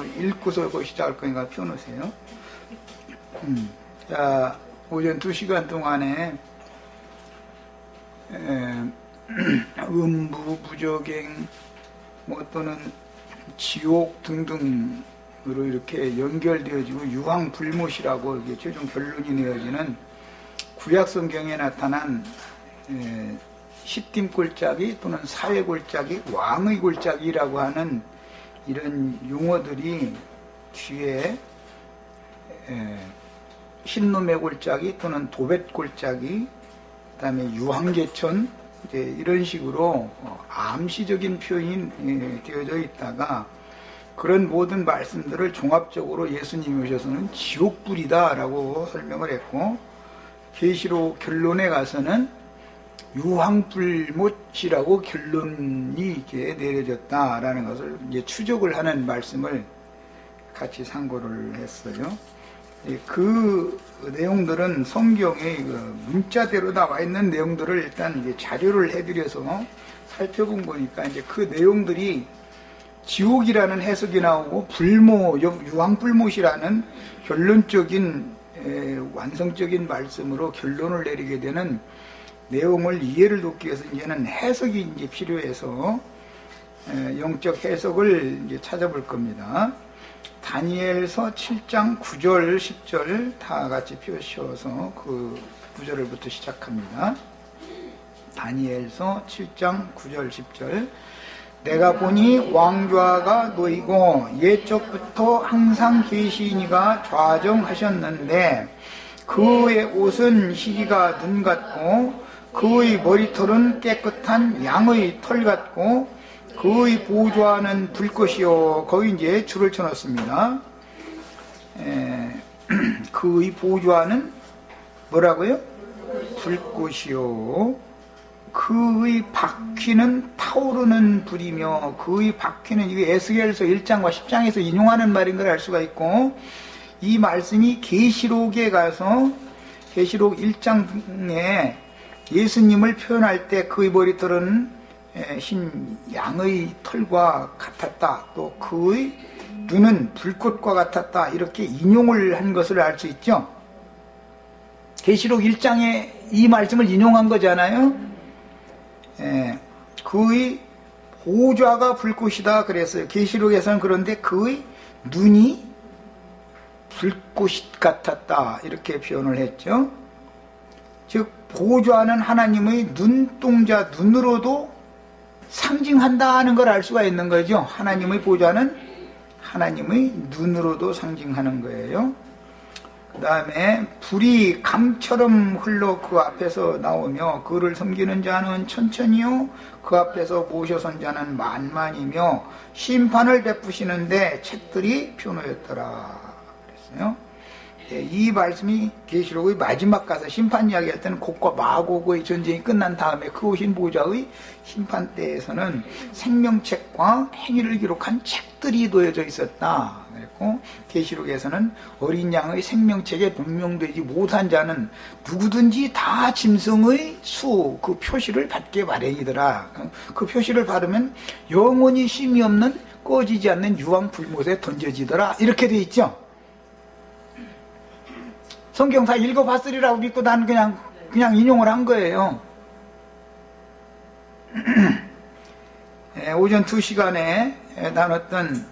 읽고서 시작할 거니까 펴놓으세요. 자, 오전 2시간 동안에 음부, 부적행, 뭐 또는 지옥 등등으로 이렇게 연결되어지고 유황불못이라고 이게 최종 결론이 내어지는 구약 성경에 나타난 시딤 골짜기 또는 사회 골짜기, 왕의 골짜기라고 하는 이런 용어들이 뒤에 흰놈의 골짜기 또는 도벳 골짜기, 그 다음에 유황제천, 이런 식으로 암시적인 표현이 되어져 있다가 그런 모든 말씀들을 종합적으로 예수님이 오셔서는 지옥불이다 라고 설명을 했고, 계시록 결론에 가서는 유황불못이라고 결론이 이렇게 내려졌다라는 것을 이제 추적을 하는 말씀을 같이 상고를 했어요. 그 내용들은 성경의 문자대로 나와 있는 내용들을 일단 이제 자료를 해드려서 살펴본 거니까 이제 그 내용들이 지옥이라는 해석이 나오고 유황불못이라는 결론적인 완성적인 말씀으로 결론을 내리게 되는 내용을 이해를 돕기 위해서 이제는 해석이 이제 필요해서 영적 해석을 이제 찾아볼 겁니다. 다니엘서 7장 9절 10절 다 같이 펴셔서 그 구절부터 시작합니다. 다니엘서 7장 9절 10절. 내가 보니 왕좌가 놓이고 옛적부터 항상 계시니가 좌정하셨는데 그의 옷은 희기가 눈 같고 그의 머리털은 깨끗한 양의 털 같고 그의 보좌는 불꽃이요. 거기 이제 줄을 쳐놨습니다. 그의 보좌는 뭐라고요? 불꽃이요. 그의 바퀴는 타오르는 불이며, 그의 바퀴는 이게 에스겔서 1장과 10장에서 인용하는 말인 걸 알 수가 있고, 이 말씀이 계시록에 가서 계시록 1장에 예수님을 표현할 때 그의 머리털은 흰 양의 털과 같았다, 또 그의 눈은 불꽃과 같았다, 이렇게 인용을 한 것을 알 수 있죠. 계시록 1장에 이 말씀을 인용한 거잖아요. 그의 보좌가 불꽃이다 그랬어요. 계시록에서는. 그런데 그의 눈이 불꽃 같았다 이렇게 표현을 했죠. 즉 보좌는 하나님의 눈동자, 눈으로도 상징한다 하는 걸 알 수가 있는 거죠. 하나님의 보좌는 하나님의 눈으로도 상징하는 거예요. 그 다음에 불이 강처럼 흘러 그 앞에서 나오며 그를 섬기는 자는 천천히요 그 앞에서 모셔선 자는 만만이며 심판을 베푸시는데 책들이 표놓였더라 그랬어요. 이 말씀이 계시록의 마지막 가서 심판 이야기할 때는 곡과 마곡의 전쟁이 끝난 다음에 그 오신 보좌의 심판 때에서는 생명책과 행위를 기록한 책들이 놓여져 있었다 그랬고, 계시록에서는 어린 양의 생명책에 등명되지 못한 자는 누구든지 다 짐승의 수, 그 표시를 받게 마련이더라. 그 표시를 받으면 영원히 쉼이 없는 꺼지지 않는 유황불못에 던져지더라 이렇게 돼 있죠. 성경 다 읽어봤으리라고 믿고 나는 그냥 인용을 한 거예요. 오전 2시간에 나눴던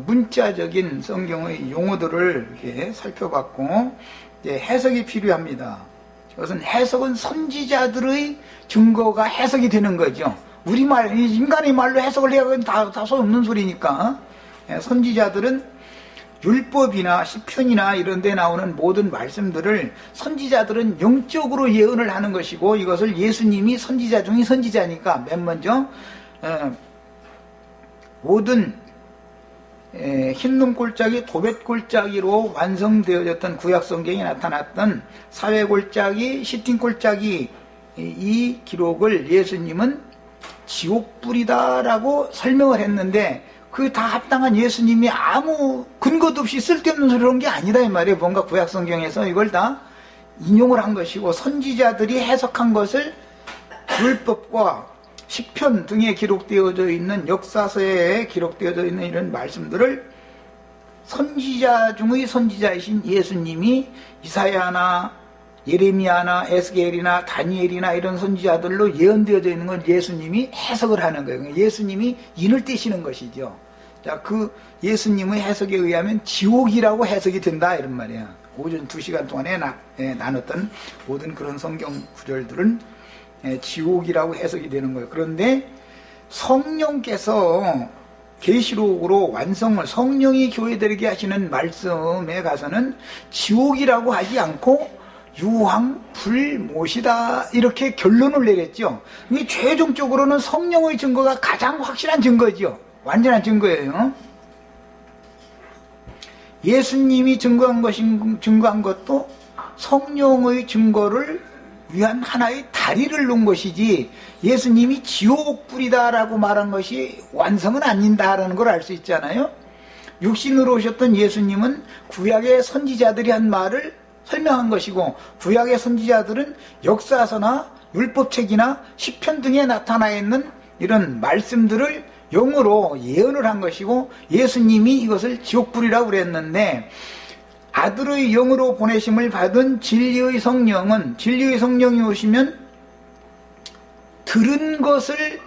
문자적인 성경의 용어들을 이렇게 살펴봤고, 이제 해석이 필요합니다. 그것은 해석은 선지자들의 증거가 해석이 되는 거죠. 우리말, 인간의 말로 해석을 해야 다 소용없는 소리니까. 선지자들은 율법이나 시편이나 이런 데 나오는 모든 말씀들을 선지자들은 영적으로 예언을 하는 것이고, 이것을 예수님이 선지자 중에 선지자니까 맨 먼저 모든 흰놈 골짜기, 도벳 골짜기로 완성되어졌던 구약 성경에 나타났던 사회 골짜기, 시딤 골짜기, 이 기록을 예수님은 지옥불이다라고 설명을 했는데, 그 다 합당한 예수님이 아무 근거도 없이 쓸데없는 소리를 한 게 아니다 이 말이에요. 뭔가 구약 성경에서 이걸 다 인용을 한 것이고, 선지자들이 해석한 것을 율법과 시편 등에 기록되어져 있는, 역사서에 기록되어져 있는 이런 말씀들을 선지자 중의 선지자이신 예수님이 이사야나 예레미야나 에스겔이나 다니엘이나 이런 선지자들로 예언되어져 있는 건 예수님이 해석을 하는 거예요. 예수님이 인을 떼시는 것이죠. 자, 그 예수님의 해석에 의하면 지옥이라고 해석이 된다 이런 말이에요. 오전 2시간 동안에 나눴던 모든 그런 성경 구절들은 지옥이라고 해석이 되는 거예요. 그런데 성령께서 계시록으로 완성을 성령이 교회들에게 하시는 말씀에 가서는 지옥이라고 하지 않고 유황불못이다 이렇게 결론을 내렸죠. 이게 최종적으로는 성령의 증거가 가장 확실한 증거죠. 완전한 증거예요. 예수님이 증거한 것도 성령의 증거를 위한 하나의 다리를 놓은 것이지 예수님이 지옥불이다라고 말한 것이 완성은 아닌다라는 걸 알 수 있잖아요. 육신으로 오셨던 예수님은 구약의 선지자들이 한 말을 설명한 것이고 구약의 선지자들은 역사서나 율법책이나 시편 등에 나타나 있는 이런 말씀들을 영으로 예언을 한 것이고 예수님이 이것을 지옥불이라고 그랬는데 아들의 영으로 보내심을 받은 진리의 성령이 오시면 들은 것을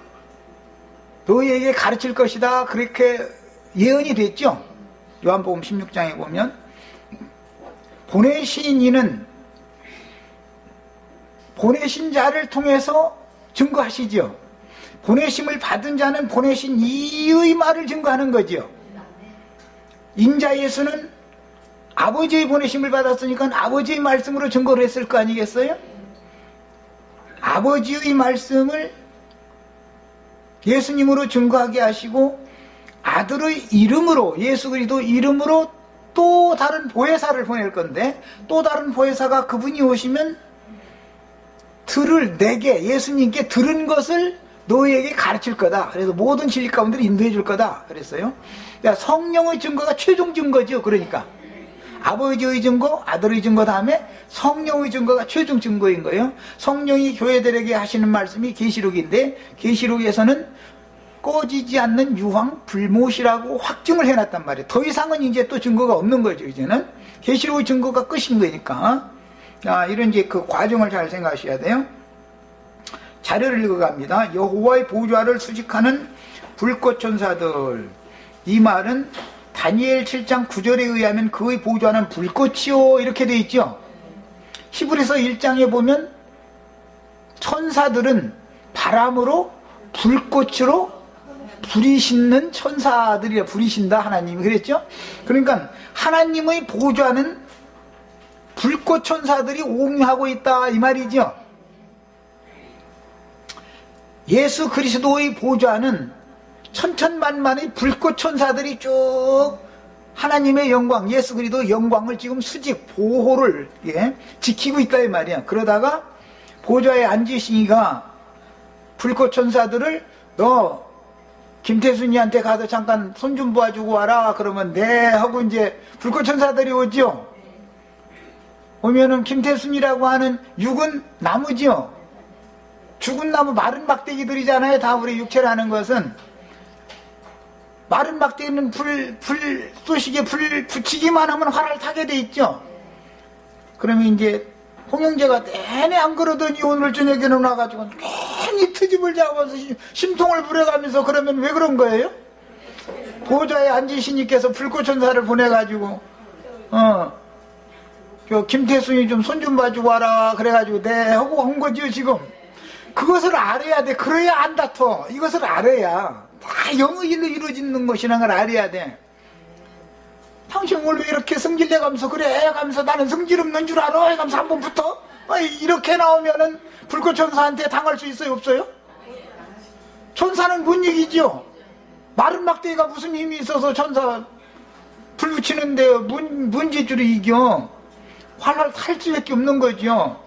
너희에게 가르칠 것이다 그렇게 예언이 됐죠. 요한복음 16장에 보면 보내신 이는 보내신 자를 통해서 증거하시죠. 보내심을 받은 자는 보내신 이의 말을 증거하는 거죠. 인자 예수는 아버지의 보내심을 받았으니까 아버지의 말씀으로 증거를 했을 거 아니겠어요? 아버지의 말씀을 예수님으로 증거하게 하시고 아들의 이름으로 예수 그리스도 이름으로 또 다른 보혜사를 보낼 건데 또 다른 보혜사가 그분이 오시면 내게 예수님께 들은 것을 너희에게 가르칠 거다. 그래서 모든 진리 가운데로 인도해 줄 거다. 그랬어요. 그러니까 성령의 증거가 최종 증거죠. 그러니까 아버지의 증거, 아들의 증거 다음에 성령의 증거가 최종 증거인 거예요. 성령이 교회들에게 하시는 말씀이 계시록인데 계시록에서는 꺼지지 않는 유황 불못이라고 확증을 해놨단 말이에요. 더 이상은 이제 또 증거가 없는 거죠. 이제는 계시록의 증거가 끝인 거니까. 자, 이런 이제 그 과정을 잘 생각하셔야 돼요. 자료를 읽어갑니다. 여호와의 보좌를 수직하는 불꽃 천사들. 이 말은 다니엘 7장 9절에 의하면 그의 보좌는 불꽃이요 이렇게 되어 있죠. 히브리서 1장에 보면 천사들은 바람으로 불꽃으로 부리시는 천사들이라 부리신다 하나님이 그랬죠. 그러니까 하나님의 보좌는 불꽃 천사들이 옹유하고 있다 이 말이죠. 예수 그리스도의 보좌는 천천만만의 불꽃 천사들이 쭉 하나님의 영광, 예수 그리스도의 영광을 지금 수직 보호를 지키고 있다 이 말이야. 그러다가 보좌에 앉으시니까 불꽃 천사들을 너 김태순이한테 가서 잠깐 손 좀 봐주고 와라 그러면 네 하고 이제 불꽃 천사들이 오죠. 오면은 김태순이라고 하는 육은 나무죠. 죽은 나무 마른 막대기들이잖아요. 다 우리 육체라는 것은 마른 막대기는 쏘시게 불 붙이기만 하면 활을 타게 돼 있죠. 그러면 이제 홍영재가 내내 안 그러더니 오늘 저녁에는 와가지고 괜히 트집을 잡아서 심통을 부려가면서 그러면 왜 그런 거예요? 보좌에 앉으시니께서 불꽃천사를 보내가지고 저 김태순이 좀 손 좀 봐주고 와라 그래가지고 네 하고 온 거죠 지금. 그것을 알아야 돼. 그래야 안 다퉈. 이것을 알아야 다 영의로 이루어지는 것이라는 걸 알아야 돼. 당신 오늘 왜 이렇게 성질내가면서 그래 가면서 나는 성질 없는 줄 알아 해가면서 한번 붙어? 이렇게 나오면은 불꽃천사한테 당할 수 있어요 없어요? 천사는 못 이기죠. 마른 막대기가 무슨 힘이 있어서 천사 불 붙이는데 문제줄을 이겨. 활활 탈 수밖에 없는 거죠.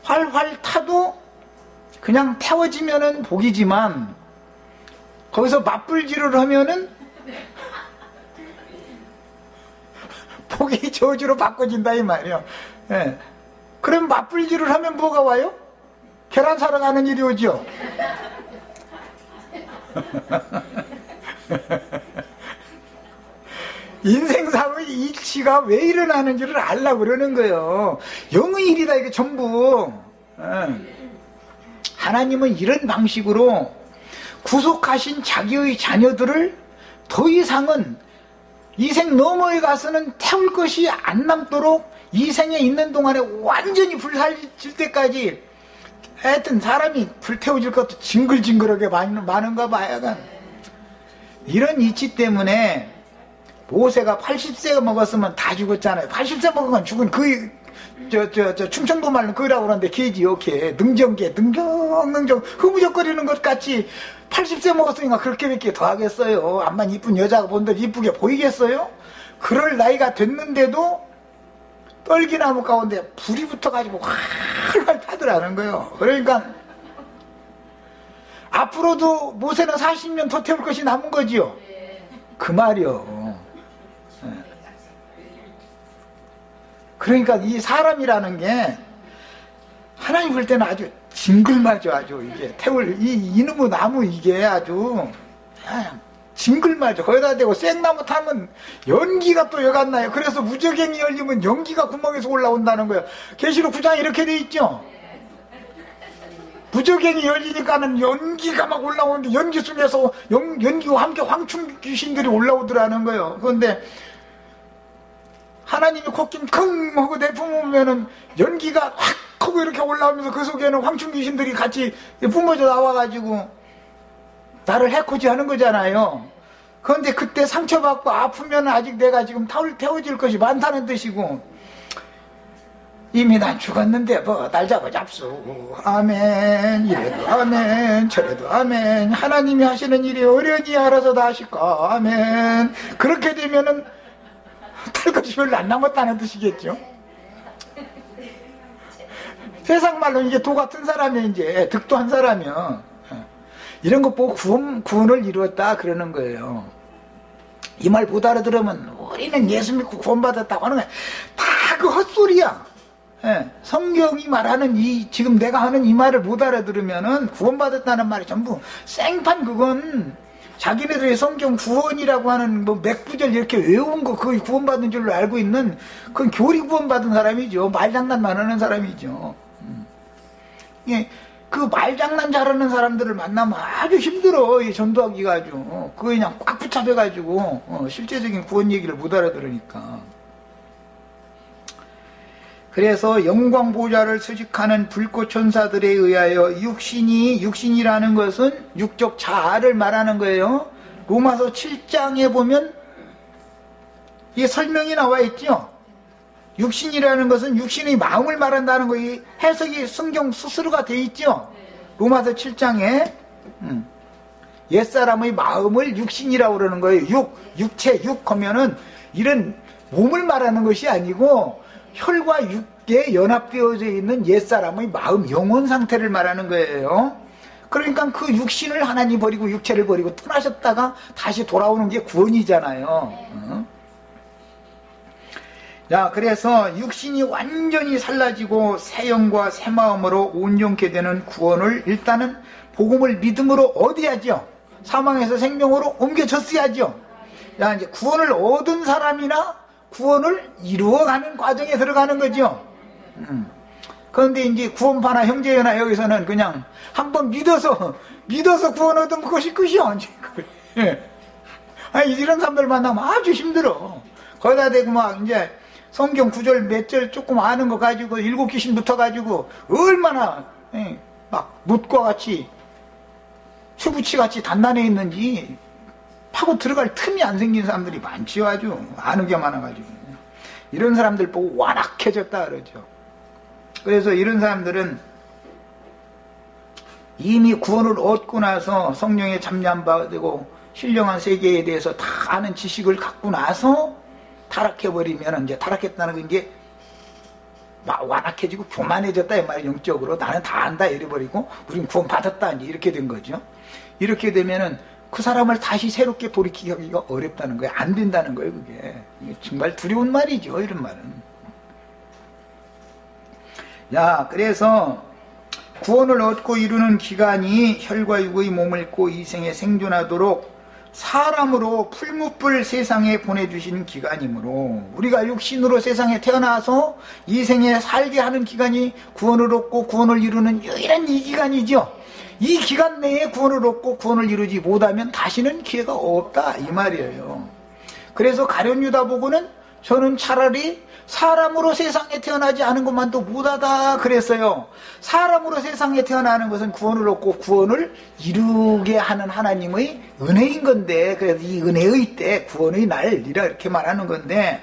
활활 타도 그냥 태워지면은 복이지만 거기서 맞불질을 하면은 복이 저주로 바꿔진다 이 말이에요. 예. 그럼 맞불질을 하면 뭐가 와요? 계란 사러 가는 일이 오죠. 인생사의 이치가 왜 일어나는지를 알려고 그러는 거예요. 영의 일이다 이게 전부. 하나님은 이런 방식으로 구속하신 자기의 자녀들을 더 이상은 이 생 너머에 가서는 태울 것이 안 남도록 이 생에 있는 동안에 완전히 불살질 때까지 하여튼 사람이 불태워질 것도 징글징글하게 많은가 봐요. 이런 이치 때문에 모세가 80세가 먹었으면 다 죽었잖아요. 80세 먹으면 죽은 충청도 말로 그이라고 그러는데 개지요, 개. 능정개, 능정, 흐무적거리는 것 같이 80세 먹었으니까 그렇게 몇 개 더 하겠어요. 암만 이쁜 여자가 본들 이쁘게 보이겠어요? 그럴 나이가 됐는데도 떨기나무 가운데 불이 붙어가지고 활활 타더라는 거예요. 그러니까 앞으로도 모세는 40년 더 태울 것이 남은 거지요. 그 말이요. 그러니까 이 사람이라는 게 하나님 볼 때는 아주 징글맞아. 아주 이게 태울 이놈의 나무 이게 아주 징글맞아. 거기다 대고 생나무 타면 연기가 또 여간 나요. 그래서 무적행이 열리면 연기가 구멍에서 올라온다는 거예요. 계시록 9장에 이렇게 돼 있죠. 무적행이 열리니까는 연기가 막 올라오는데 연기 속에서 연기와 함께 황충 귀신들이 올라오더라는 거예요. 그런데 하나님이 콧김 킁 하고 내뿜으면은 연기가 확 하고 이렇게 올라오면서 그 속에는 황충 귀신들이 같이 뿜어져 나와가지고 나를 해코지 하는 거잖아요. 그런데 그때 상처받고 아프면 아직 내가 지금 태워질 것이 많다는 뜻이고, 이미 난 죽었는데 뭐 날 잡수. 아멘. 이래도 아멘, 저래도 아멘. 하나님이 하시는 일이 어련히 알아서 다 하실까. 아멘. 그렇게 되면은 탈 것이 별로 안 남았다는 뜻이겠죠. 세상 말로 이제 도 같은 사람이 이제 득도한 사람이요. 이런 거 보고 구원을 이루었다 그러는 거예요. 이 말 못 알아들으면 우리는 예수 믿고 구원받았다고 하는 거야. 다 그 헛소리야. 성경이 말하는 지금 내가 하는 이 말을 못 알아들으면은 구원받았다는 말이 전부 생판. 그건 자기네들의 성경 구원이라고 하는 뭐 맥부절 이렇게 외운 거 그거 구원받은 줄로 알고 있는 그건 교리 구원받은 사람이죠. 말장난만 하는 사람이죠. 예, 그 말장난 잘하는 사람들을 만나면 아주 힘들어. 이 전도하기가 아주 그거 그냥 꽉 붙잡혀가지고 실제적인 구원 얘기를 못 알아들으니까. 그래서 영광 보좌를 수직하는 불꽃 천사들에 의하여 육신이라는 것은 육적 자아를 말하는 거예요. 로마서 7장에 보면 이게 설명이 나와 있죠. 육신이라는 것은 육신의 마음을 말한다는 거, 이 해석이 성경 스스로가 돼 있죠. 로마서 7장에 옛사람의 마음을 육신이라고 그러는 거예요. 육체 하면은 이런 몸을 말하는 것이 아니고 혈과 육에 연합되어져 있는 옛사람의 마음, 영혼 상태를 말하는 거예요. 그러니까 그 육신을 하나님 버리고 육체를 버리고 떠나셨다가 다시 돌아오는 게 구원이잖아요. 자, 그래서 육신이 완전히 살라지고 새 영과 새 마음으로 온전케 되는 구원을 일단은 복음을 믿음으로 얻어야죠. 사망에서 생명으로 옮겨졌어야죠. 자, 이제 구원을 얻은 사람이나 구원을 이루어가는 과정에 들어가는 거죠. 그런데 이제 구원파나 형제나 여기서는 그냥 한번 믿어서 구원 얻으면 그것이 끝이야. 아니, 이런 사람들 만나면 아주 힘들어. 거기다 대고 막 이제 성경 구절 몇 절 조금 아는 거 가지고 7 귀신 붙어가지고 얼마나 막 놋과 같이 수부치 같이 단단해 있는지 파고 들어갈 틈이 안 생긴 사람들이 많지요. 아주 아는 게 많아가지고 이런 사람들 보고 완악해졌다 그러죠. 그래서 이런 사람들은 이미 구원을 얻고 나서 성령에 잠잠받고 신령한 세계에 대해서 다 아는 지식을 갖고 나서 타락해버리면 이제 타락했다는 건 이제 완악해지고 교만해졌다 이 말이에요. 영적으로 나는 다 안다 이래버리고 우린 구원 받았다 이렇게 된 거죠. 이렇게 되면은 그 사람을 다시 새롭게 돌이키기가 어렵다는 거예요. 안 된다는 거예요. 그게 정말 두려운 말이죠. 이런 말은. 야, 그래서 구원을 얻고 이루는 기간이 혈과 육의 몸을 입고 이 생에 생존하도록 사람으로 풀무불 세상에 보내주신 기간이므로 우리가 육신으로 세상에 태어나서 이 생에 살게 하는 기간이 구원을 얻고 구원을 이루는 유일한 이 기간이죠. 이 기간 내에 구원을 얻고 구원을 이루지 못하면 다시는 기회가 없다 이 말이에요. 그래서 가룟 유다 보고는 저는 차라리 사람으로 세상에 태어나지 않은 것만도 못하다 그랬어요. 사람으로 세상에 태어나는 것은 구원을 얻고 구원을 이루게 하는 하나님의 은혜인 건데, 그래서 이 은혜의 때 구원의 날이라 이렇게 말하는 건데,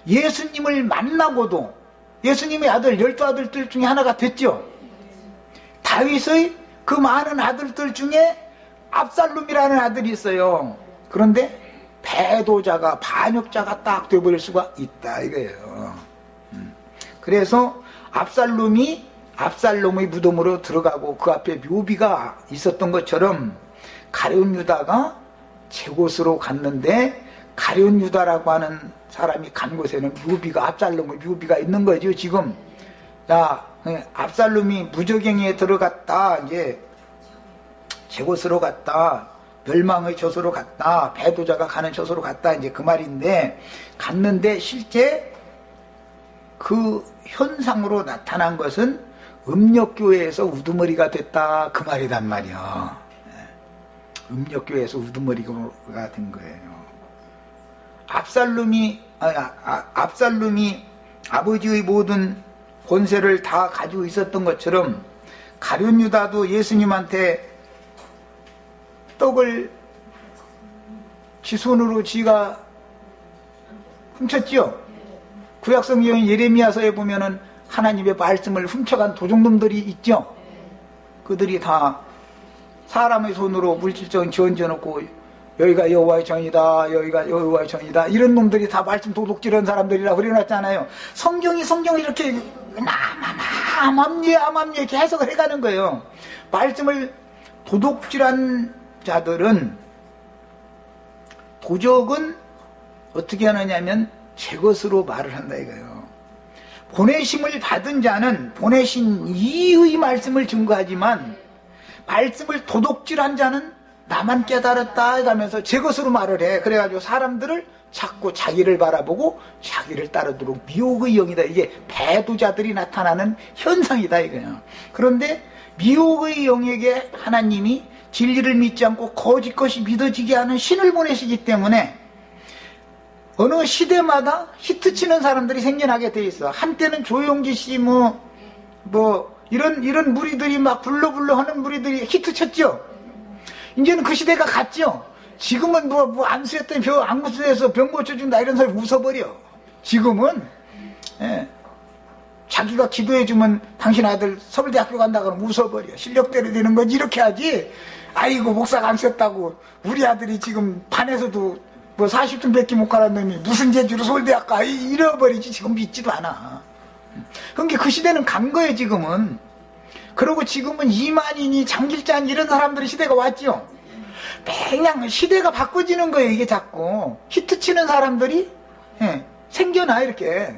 예수님을 만나고도 예수님의 아들 12아들들 중에 하나가 됐죠. 다윗의 그 많은 아들들 중에 압살롬이라는 아들이 있어요. 그런데 배도자가 반역자가 딱 되어버릴 수가 있다 이거예요. 그래서 압살롬의 무덤으로 들어가고 그 앞에 묘비가 있었던 것처럼 가룟 유다가 제 곳으로 갔는데, 가룟 유다라고 하는 사람이 간 곳에는 묘비가, 압살롬의 묘비가 있는 거죠 지금. 자, 압살롬이 무저갱이에 들어갔다, 이제 제 곳으로 갔다, 멸망의 저소로 갔다, 배도자가 가는 저소로 갔다, 이제 그 말인데, 갔는데 실제 그 현상으로 나타난 것은 음력교회에서 우두머리가 됐다 그 말이란 말이야. 음력교회에서 우두머리가 된 거예요. 압살롬이 아버지의 모든 권세를 다 가지고 있었던 것처럼 가룟 유다도 예수님한테 떡을 지 손으로 지가 훔쳤죠. 구약성경 예레미야서에 보면은 하나님의 말씀을 훔쳐간 도둑놈들이 있죠. 그들이 다 사람의 손으로 물질적인 지어놓고 여기가 여호와의 전이다, 여기가 여호와의 전이다, 이런 놈들이 다 말씀 도둑질한 사람들이라고 그려놨잖아요. 성경이 이렇게 암암리에 이렇게 해석을 해가는 거예요. 말씀을 도둑질한 자들은, 도적은 어떻게 하느냐면 제 것으로 말을 한다 이거예요. 보내심을 받은 자는 보내신 이의 말씀을 증거하지만, 말씀을 도둑질한 자는 나만 깨달았다 이러면서 제 것으로 말을 해. 그래가지고 사람들을 자꾸 자기를 바라보고 자기를 따르도록 미혹의 영이다. 이게 배도자들이 나타나는 현상이다 이거예요. 그런데 미혹의 영에게 하나님이 진리를 믿지 않고 거짓 것이 믿어지게 하는 신을 보내시기 때문에 어느 시대마다 히트치는 사람들이 생겨나게 돼 있어. 한때는 조용기 씨 이런 무리들이 막 불러 하는 무리들이 히트쳤죠. 이제는 그 시대가 갔죠. 지금은 안수했던 안수해서 병 고쳐준다 이런 사람이 웃어버려. 지금은 자기가 기도해주면 당신 아들 서울대학교 간다 그러면 웃어버려. 실력대로 되는 거지 이렇게 하지. 아이고 목사가 안수했다고 우리 아들이 지금 반에서도 40점 밖에 못 가는 놈이 무슨 재주로 서울대학 가 잃어버리지. 지금 믿지도 않아. 그러니까 그 시대는 간 거예요 지금은. 그리고 지금은 이만희니 장길자니 이런 사람들이 시대가 왔죠. 그냥 시대가 바꿔지는 거예요. 이게 자꾸 히트치는 사람들이 생겨나 이렇게.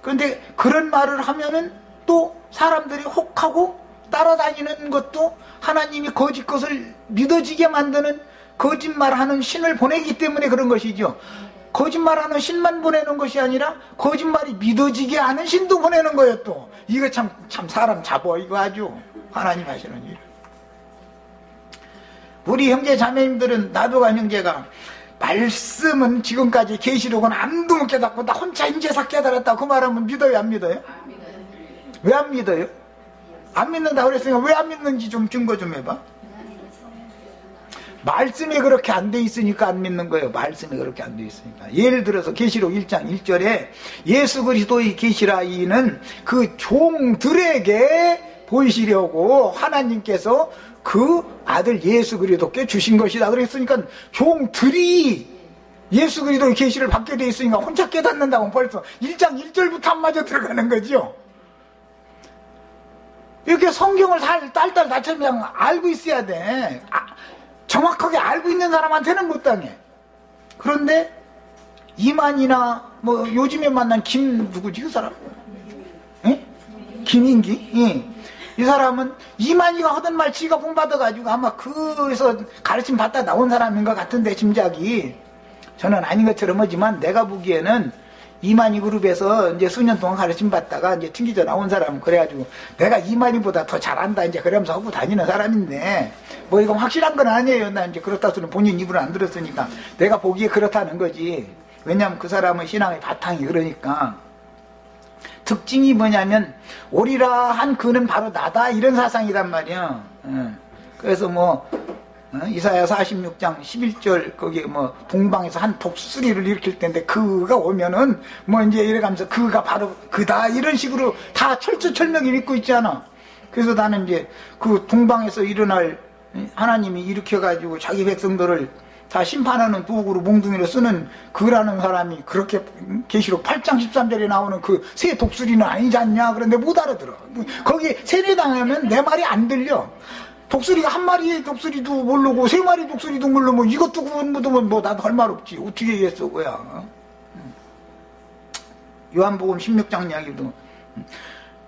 그런데 그런 말을 하면은 또 사람들이 혹하고 따라다니는 것도 하나님이 거짓 것을 믿어지게 만드는 거짓말하는 신을 보내기 때문에 그런 것이죠. 거짓말하는 신만 보내는 것이 아니라 거짓말이 믿어지게 하는 신도 보내는 거예요 또. 이거 참 사람 잡어 이거 아주 하나님 하시는 일. 우리 형제 자매님들은, 나도 간 형제가 말씀은 지금까지 계시록은 아무도 못 깨닫고 나 혼자 인제사 깨달았다 그 말하면 믿어요 안 믿어요? 왜 안 믿어요? 안 믿는다 그랬으니까 왜 안 믿는지 좀 증거 좀 해봐. 말씀이 그렇게 안 돼 있으니까 안 믿는 거예요. 말씀이 그렇게 안 돼 있으니까. 예를 들어서 계시록 1장 1절에 예수 그리스도의 계시라이는 그 종들에게 보이시려고 하나님께서 그 아들 예수 그리스도께 주신 것이다 그랬으니까 종들이 예수 그리스도의 계시를 받게 돼 있으니까 혼자 깨닫는다고 벌써 1장 1절부터 안 맞아 들어가는 거죠. 이렇게 성경을 딸딸 낮추면 알고 있어야 돼. 정확하게 알고 있는 사람한테는 못 당해. 그런데 이만이나 요즘에 만난 누구지 그 사람? 김인기? 이 사람은 이만희가 하던 말 지가 본받아가지고 아마 그에서 가르침 받다 나온 사람인 것 같은데, 짐작이. 저는 아닌 것처럼 하지만 내가 보기에는 이만희 그룹에서 이제 수년 동안 가르침 받다가 이제 튕기져 나온 사람, 그래가지고 내가 이만희보다 더 잘한다 이제 그러면서 하고 다니는 사람인데, 뭐 이건 확실한 건 아니에요. 나 이제 그렇다 소리 본인 입으로 안 들었으니까 내가 보기에 그렇다는 거지. 왜냐하면 그 사람은 신앙의 바탕이 그러니까. 특징이 뭐냐면 오리라 한 그는 바로 나다, 이런 사상이란 말이야. 그래서 뭐 이사야 46장 11절 거기에 뭐 동방에서 한 독수리를 일으킬 텐데 그가 오면은 뭐 이제 이래가면서 그가 바로 그다, 이런 식으로 다 철두철명히 믿고 있잖아. 그래서 나는 이제 그 동방에서 일어날 하나님이 일으켜가지고 자기 백성들을 다 심판하는 도구로 몽둥이로 쓰는 그라는 사람이 그렇게 계시록 8장 13절에 나오는 그 새 독수리는 아니지 않냐. 그런데 못 알아들어. 거기 세뇌당하면 내 말이 안 들려. 독수리가 한 마리의 독수리도 모르고 세 마리 독수리도 모르면 이것도 구분 묻으면 뭐 나도 할 말 없지. 어떻게 이해했어 뭐야. 요한복음 16장 이야기도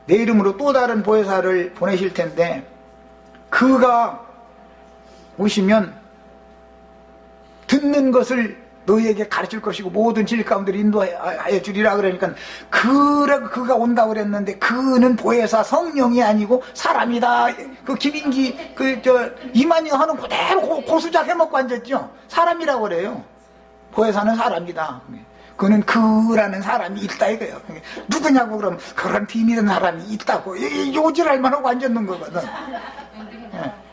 내 이름으로 또 다른 보혜사를 보내실 텐데 그가 오시면 듣는 것을 너희에게 가르칠 것이고 모든 진리 가운데로 인도하여 주리라. 그러니까 그가 온다고 그랬는데 그는 보혜사 성령이 아니고 사람이다. 그 김인기 이만희가 하는 그대로 고수작 해먹고 앉았죠. 사람이라고 그래요. 보혜사는 사람이다. 그는 그라는 사람이 있다 이거예요. 누구냐고 그러면 그런 비밀은 사람이 있다고 요지랄 만하고 앉았는 거거든.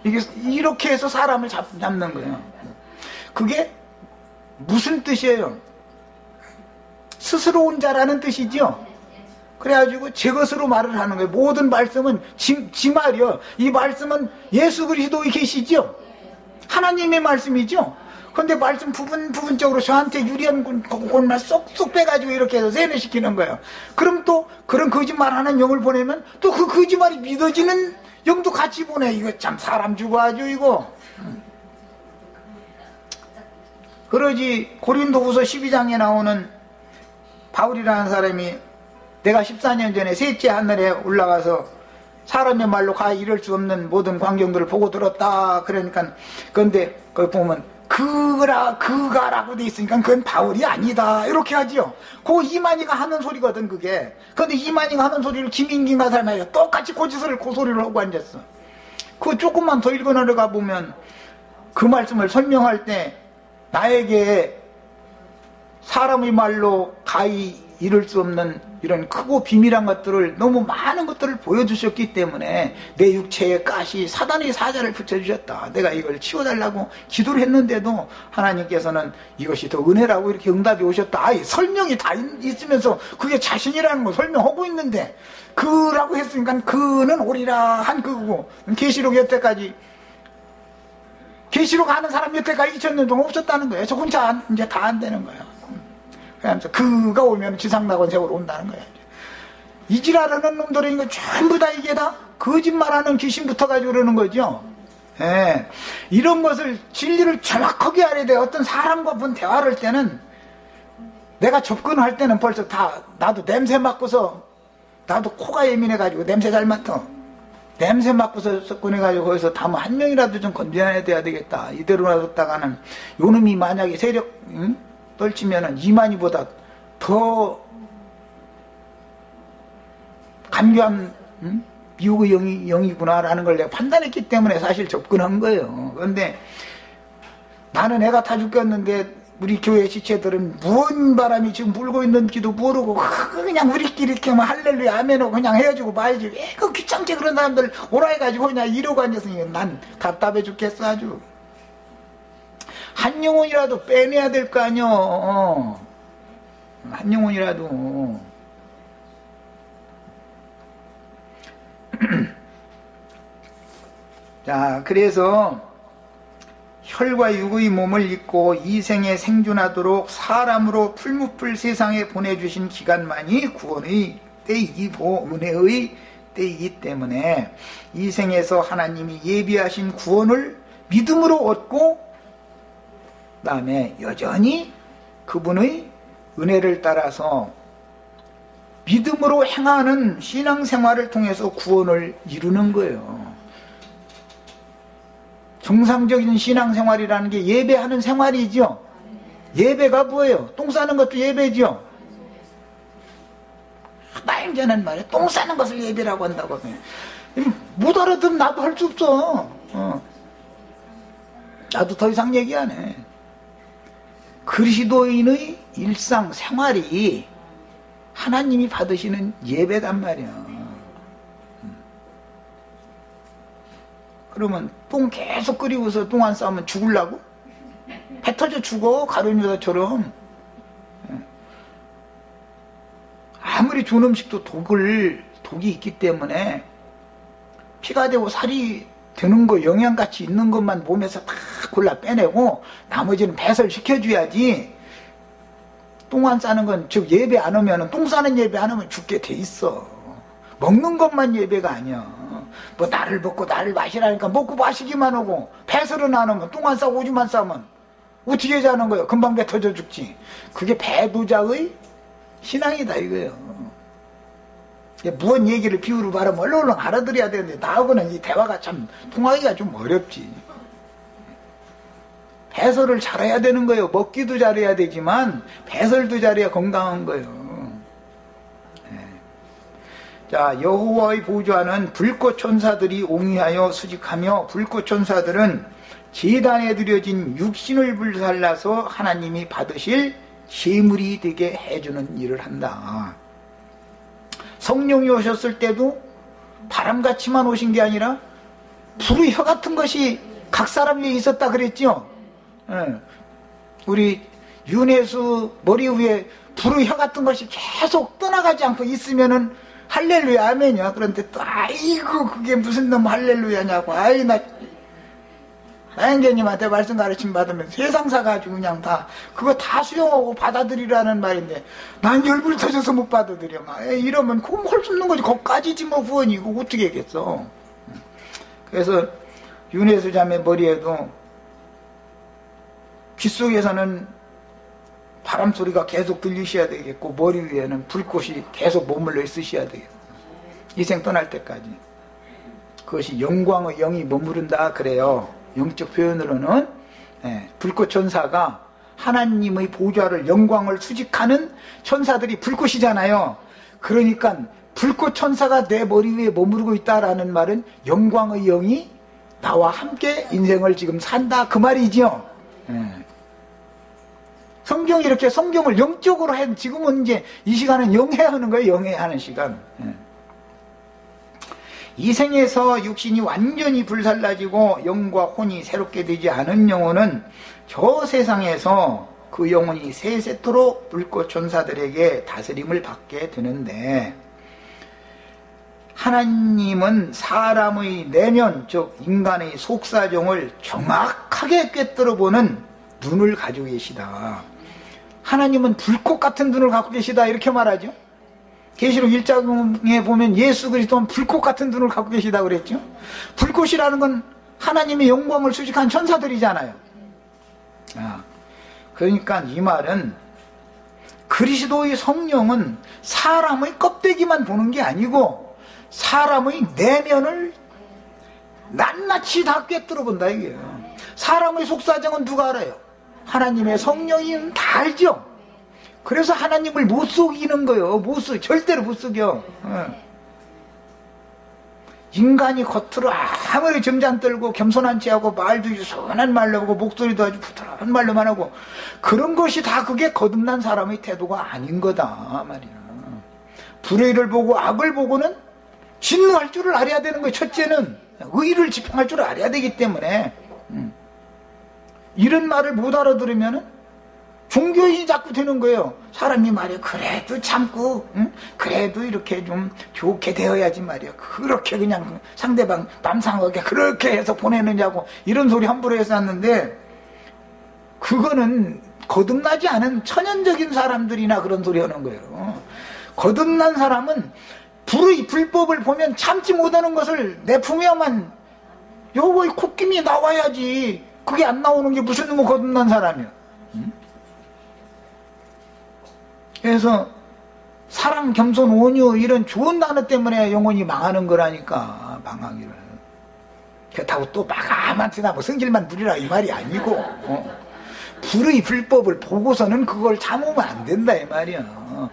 이게 이렇게 해서 사람을 잡는 거예요. 그게 무슨 뜻이에요? 스스로 온 자라는 뜻이죠. 그래가지고 제 것으로 말을 하는 거예요. 모든 말씀은 지 말이요. 이 말씀은 예수 그리스도에 계시죠. 하나님의 말씀이죠. 그런데 말씀 부분적으로 저한테 유리한 것만 쏙쏙 빼가지고 이렇게 해서 세뇌시키는 거예요. 그럼 또 그런 거짓말하는 영을 보내면 또 그 거짓말이 믿어지는 영도 같이 보내. 이거 참 사람 죽어야죠 이거. 그러지 고린도후서 12장에 나오는 바울이라는 사람이 내가 14년 전에 셋째 하늘에 올라가서 사람의 말로 가 이룰 수 없는 모든 광경들을 보고 들었다. 그러니까 그런데 거기 보면 그가라고 돼 있으니까 그건 바울이 아니다 이렇게 하지요. 그 이만희가 하는 소리거든 그게. 그런데 이만희가 하는 소리를 김인기가 사람이 똑같이 고지서를 그 소리를 하고 앉았어. 그 조금만 더 읽어 내려가 보면 그 말씀을 설명할 때 나에게 사람의 말로 가히 이룰 수 없는 이런 크고 비밀한 것들을 너무 많은 것들을 보여주셨기 때문에 내 육체에 가시 사단의 사자를 붙여주셨다. 내가 이걸 치워달라고 기도를 했는데도 하나님께서는 이것이 더 은혜라고 이렇게 응답이 오셨다. 아예 설명이 다 있으면서 그게 자신이라는 거 설명하고 있는데 그라고 했으니까 그는 오리라 한 그거고 계시록 여태까지 계시록 하는 사람 여태까지 2000년 동안 없었다는 거예요. 저 혼자 이제 다 안 되는 거예요. 그러면서 그가 오면 지상낙원 세월로 온다는 거예요. 이지라라는 놈들은 이거 전부 다 이게 다 거짓말하는 귀신 붙어가지고 그러는 거죠. 예. 이런 것을 진리를 정확하게 알아야 돼요. 어떤 사람과 본 대화를 할 때는 내가 접근할 때는 벌써 다 나도 냄새 맡고서 나도 코가 예민해가지고 냄새 잘 맡아. 냄새 맡고서 접근해가지고 거기서 다뭐 한 명이라도 좀 건져야 되겠다. 이대로 놔뒀다가는 요놈이 만약에 세력 떨치면은 이만희보다 더 간교한 미혹의 영이구나라는 걸 내가 판단했기 때문에 사실 접근한 거예요. 그런데 나는 애가 타 죽겠는데 우리 교회 지체들은 무언 바람이 지금 불고 있는지도 모르고 그냥 우리끼리 이렇게 뭐 할렐루야 아멘하고 그냥 헤어지고 말지. 왜 그 귀찮게 그런 사람들 오라 해가지고 그냥 이러고 앉았으니 난 답답해 죽겠어 아주. 한 영혼이라도 빼내야 될 거 아니여. 한 영혼이라도. 자, 그래서 혈과 육의 몸을 입고 이생에 생존하도록 사람으로 풀무풀 세상에 보내주신 기간만이 구원의 때이고 은혜의 때이기 때문에 이생에서 하나님이 예비하신 구원을 믿음으로 얻고 그 다음에 여전히 그분의 은혜를 따라서 믿음으로 행하는 신앙생활을 통해서 구원을 이루는 거예요. 정상적인 신앙생활이라는 게 예배하는 생활이죠. 예배가 뭐예요? 똥 싸는 것도 예배죠. 말자는 말이야. 똥 싸는 것을 예배라고 한다고 하면 못 알아듣으면 나도 할 수 없어. 나도 더 이상 얘기 안 해. 그리스도인의 일상생활이 하나님이 받으시는 예배단 말이야. 그러면 똥 계속 끓이고서 똥 안 싸면 죽으려고? 배 터져 죽어, 가룟유다처럼. 아무리 좋은 음식도 독이 있기 때문에 피가 되고 살이 되는 거, 영양가치 있는 것만 몸에서 다 골라 빼내고 나머지는 배설시켜줘야지. 똥 안 싸는 건, 즉 예배 안 하면, 똥 싸는 예배 안 하면 죽게 돼 있어. 먹는 것만 예배가 아니야. 뭐 나를 먹고 나를 마시라니까 먹고 마시기만 하고 배설은 안 하면, 똥 안 싸고 오줌만 싸면 어떻게 하자는 거예요? 금방 배 터져 죽지. 그게 배도자의 신앙이다 이거예요. 무언 얘기를 비유로 말하면 얼른 알아들어야 되는데 나하고는 이 대화가 참 통하기가 좀 어렵지. 배설을 잘해야 되는 거예요. 먹기도 잘해야 되지만 배설도 잘해야 건강한 거예요. 자, 여호와의 보좌는 불꽃 천사들이 옹이하여 수직하며 불꽃 천사들은 제단에 드려진 육신을 불살라서 하나님이 받으실 제물이 되게 해주는 일을 한다. 성령이 오셨을 때도 바람같이만 오신 게 아니라 불의 혀 같은 것이 각 사람 위에 있었다 그랬죠. 우리 윤혜수 머리 위에 불의 혀 같은 것이 계속 떠나가지 않고 있으면은 할렐루야 아멘이야. 그런데 또 아이고 그게 무슨 놈 할렐루야냐고. 아이 나 나영재님한테 말씀 가르침 받으면 세상 사가지고 그냥 다 그거 다 수용하고 받아들이라는 말인데 난 열불 터져서 못 받아들여. 막 이러면 그거 할 수 없는 거지. 거기까지지 뭐 구원이고 어떻게 하겠어. 그래서 윤혜수 자매 머리에도 귓속에서는 바람소리가 계속 들리셔야 되겠고 머리 위에는 불꽃이 계속 머물러 있으셔야 되겠고 이생 떠날 때까지. 그것이 영광의 영이 머무른다 그래요. 영적 표현으로는 불꽃 천사가 하나님의 보좌를 영광을 수직하는 천사들이 불꽃이잖아요. 그러니까 불꽃 천사가 내 머리 위에 머무르고 있다라는 말은 영광의 영이 나와 함께 인생을 지금 산다 그 말이죠. 성경이 이렇게 성경을 영적으로 해. 지금은 이제 이 시간은 영해하는 거예요. 영해하는 시간. 이 생에서 육신이 완전히 불살라지고 영과 혼이 새롭게 되지 않은 영혼은 저 세상에서 그 영혼이 세세토록 불꽃 천사들에게 다스림을 받게 되는데, 하나님은 사람의 내면, 즉 인간의 속사정을 정확하게 꿰뚫어 보는 눈을 가지고 계시다. 하나님은 불꽃 같은 눈을 갖고 계시다 이렇게 말하죠. 계시록 1장에 보면 예수 그리스도는 불꽃 같은 눈을 갖고 계시다 그랬죠. 불꽃이라는 건 하나님의 영광을 수직한 천사들이잖아요. 그러니까 이 말은 그리스도의 성령은 사람의 껍데기만 보는 게 아니고 사람의 내면을 낱낱이 다 꿰뚫어 본다 이게요. 사람의 속사정은 누가 알아요? 하나님의 성령이 다 알죠. 그래서 하나님을 못 속이는 거예요. 못 속여. 절대로 못 속여. 인간이 겉으로 아무리 점잖 떨고 겸손한 체하고 말도 유순한 말로 하고 목소리도 아주 부드러운 말로만 하고 그런 것이 다 그게 거듭난 사람의 태도가 아닌 거다 말이야. 불의를 보고 악을 보고는 진노할 줄을 알아야 되는 거예요. 첫째는 의를 지평할 줄을 알아야 되기 때문에 이런 말을 못 알아들으면 종교인이 자꾸 되는 거예요. 사람이 말이야 그래도 참고 그래도 이렇게 좀 좋게 되어야지 말이야. 그렇게 그냥 상대방 맘상하게 그렇게 해서 보내느냐고 이런 소리 함부로 해서 왔는데 그거는 거듭나지 않은 천연적인 사람들이나 그런 소리 하는 거예요. 거듭난 사람은 불법을 보면 참지 못하는 것을 내품에야만 요거의 콧김이 나와야지. 그게 안 나오는 게 무슨 놈의 거듭난 사람이야. 그래서 사랑, 겸손, 온유 이런 좋은 단어 때문에 영혼이 망하는 거라니까. 망하기를. 그렇다고 또 마감한테나 뭐 성질만 부리라 이 말이 아니고 불의 불법을 보고서는 그걸 참으면 안 된다 이 말이야.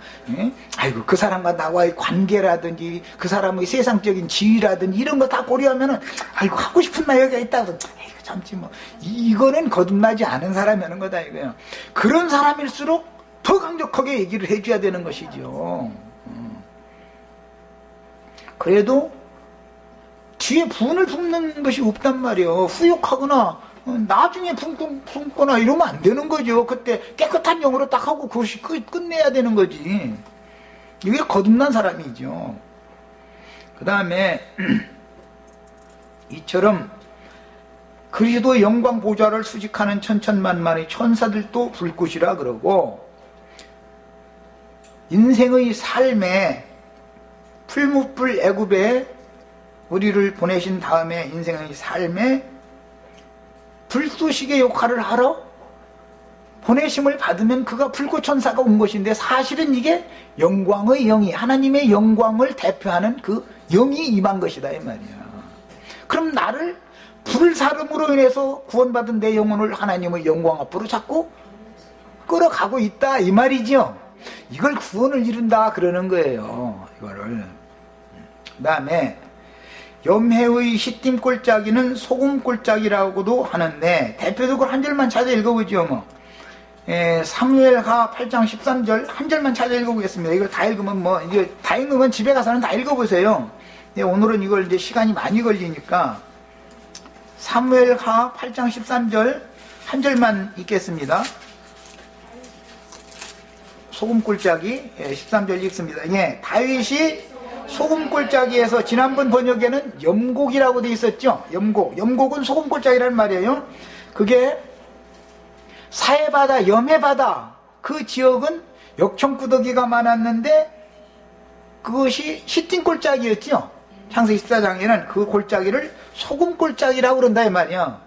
아이고 그 사람과 나와의 관계라든지 그 사람의 세상적인 지위라든지 이런 거 다 고려하면은 아이고 하고 싶은 말이 있다고 아이고 참지 뭐 이거는 거듭나지 않은 사람이 하는 거다 이거야. 그런 사람일수록 더 강력하게 얘기를 해줘야 되는 것이죠. 그래도 뒤에 분을 품는 것이 없단 말이에요. 후욕하거나 나중에 품거나 이러면 안 되는 거죠. 그때 깨끗한 영으로 딱 하고 그것이 끝내야 되는 거지. 이게 거듭난 사람이죠. 그 다음에 이처럼 그리스도의 영광 보좌를 수직하는 천천만만의 천사들도 불꽃이라 그러고, 인생의 삶에 풀무불 애굽에 우리를 보내신 다음에 인생의 삶에 불쏘시개 역할을 하러 보내심을 받으면 그가 불꽃천사가 온 것인데, 사실은 이게 영광의 영이, 하나님의 영광을 대표하는 그 영이 임한 것이다 이 말이야. 그럼 나를 불사름으로 인해서 구원받은 내 영혼을 하나님의 영광 앞으로 자꾸 끌어가고 있다 이 말이죠. 이걸 구원을 이룬다 그러는 거예요. 이거를. 그 다음에 염해의 시딤 꼴짜기는 소금 꼴짜기라고도 하는데, 대표적으로 한 절만 찾아 읽어보죠. 뭐 사무엘하 8장 13절 한 절만 찾아 읽어보겠습니다. 이걸 다 읽으면 뭐 이제 다 읽으면 집에 가서는 다 읽어보세요. 오늘은 이걸 이제 시간이 많이 걸리니까 사무엘하 8장 13절 한 절만 읽겠습니다. 소금 꼴짜기 13절 읽습니다. 다윗이 소금 꼴짜기에서, 지난번 번역에는 염곡이라고 돼 있었죠. 염곡은 소금 꼴짜기라는 말이에요. 그게 사해바다, 염해바다 그 지역은 역청구더기가 많았는데 그것이 시딤 꼴짜기였죠. 창세기 14장에는 그 골짜기를 소금 꼴짜기라고 그런다 이 말이야.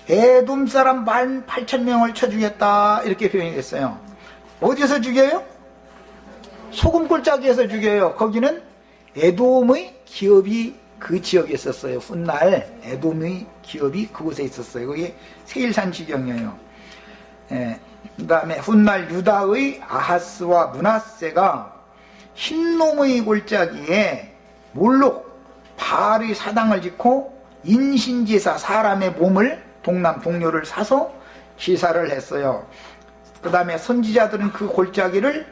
에돔 사람 18,000명을 쳐 죽였다 이렇게 표현이 됐어요. 어디서 죽여요? 소금 꼴짜기에서 죽여요. 거기는 에돔의 기업이 그 지역에 있었어요. 훗날 에돔의 기업이 그곳에 있었어요. 거기 세일산 지경이에요. 그 다음에 훗날 유다의 아하스와 므낫세가 흰놈의 골짜기에 몰록 바알의 사당을 짓고 인신제사, 사람의 몸을 동남 동료를 사서 제사를 했어요. 그 다음에 선지자들은 그 골짜기를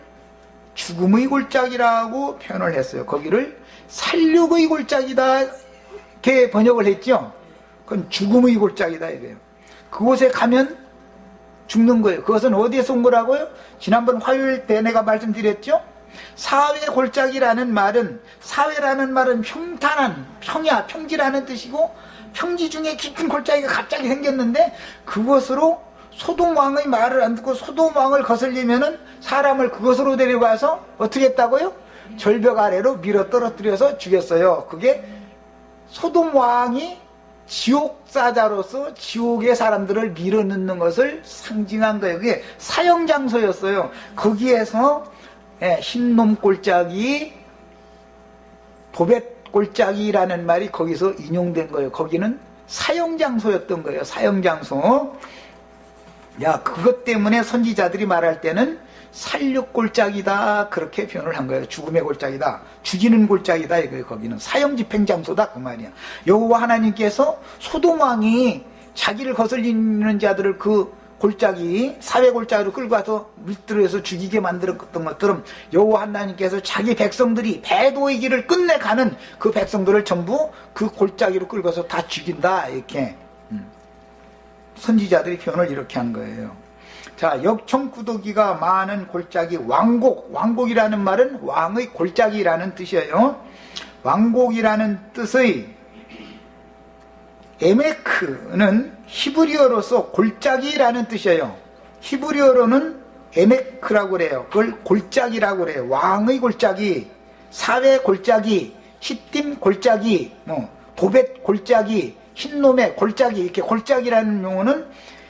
죽음의 골짜기라고 표현을 했어요. 거기를 살육의 골짜기다 이렇게 번역을 했죠. 그건 죽음의 골짜기다 이거예요. 그곳에 가면 죽는 거예요. 그것은 어디에서 온 거라고요? 지난번 화요일 때 내가 말씀드렸죠. 사회 골짜기라는 말은, 사회라는 말은 평탄한, 평야, 평지라는 뜻이고, 평지 중에 깊은 골짜기가 갑자기 생겼는데 그것으로 소돔 왕의 말을 안 듣고 소돔 왕을 거슬리면은 사람을 그것으로 데려가서 어떻게 했다고요? 절벽 아래로 밀어 떨어뜨려서 죽였어요. 그게 소돔 왕이 지옥사자로서 지옥의 사람들을 밀어넣는 것을 상징한 거예요. 그게 사형장소였어요. 거기에서 흰놈 골짜기, 도벳 골짜기라는 말이 거기서 인용된 거예요. 거기는 사형장소였던 거예요. 사형장소. 그것 때문에 선지자들이 말할 때는 살육 골짜기다 그렇게 표현을 한 거예요. 죽음의 골짜기다, 죽이는 골짜기다 이거예요. 거기는 사형집행장소다 그 말이야. 여호와 하나님께서 소돔 왕이 자기를 거슬리는 자들을 그 골짜기, 사회 골짜기로 끌고 가서 밀들여서 죽이게 만들었던 것처럼 여호와 하나님께서 자기 백성들이 배도의 길을 끝내가는 그 백성들을 전부 그 골짜기로 끌고 가서 다 죽인다 이렇게 선지자들이 표현을 이렇게 한 거예요. 자, 역청구더기가 많은 골짜기, 왕곡이라는 말은 왕의 골짜기라는 뜻이에요. 왕곡이라는 뜻의 에메크는 히브리어로서 골짜기라는 뜻이에요. 히브리어로는 에메크라고 그래요. 그걸 골짜기라고 그래요. 왕의 골짜기, 사회 골짜기, 시딤 골짜기, 도벳 골짜기, 흰놈의 골짜기, 이렇게 골짜기라는 용어는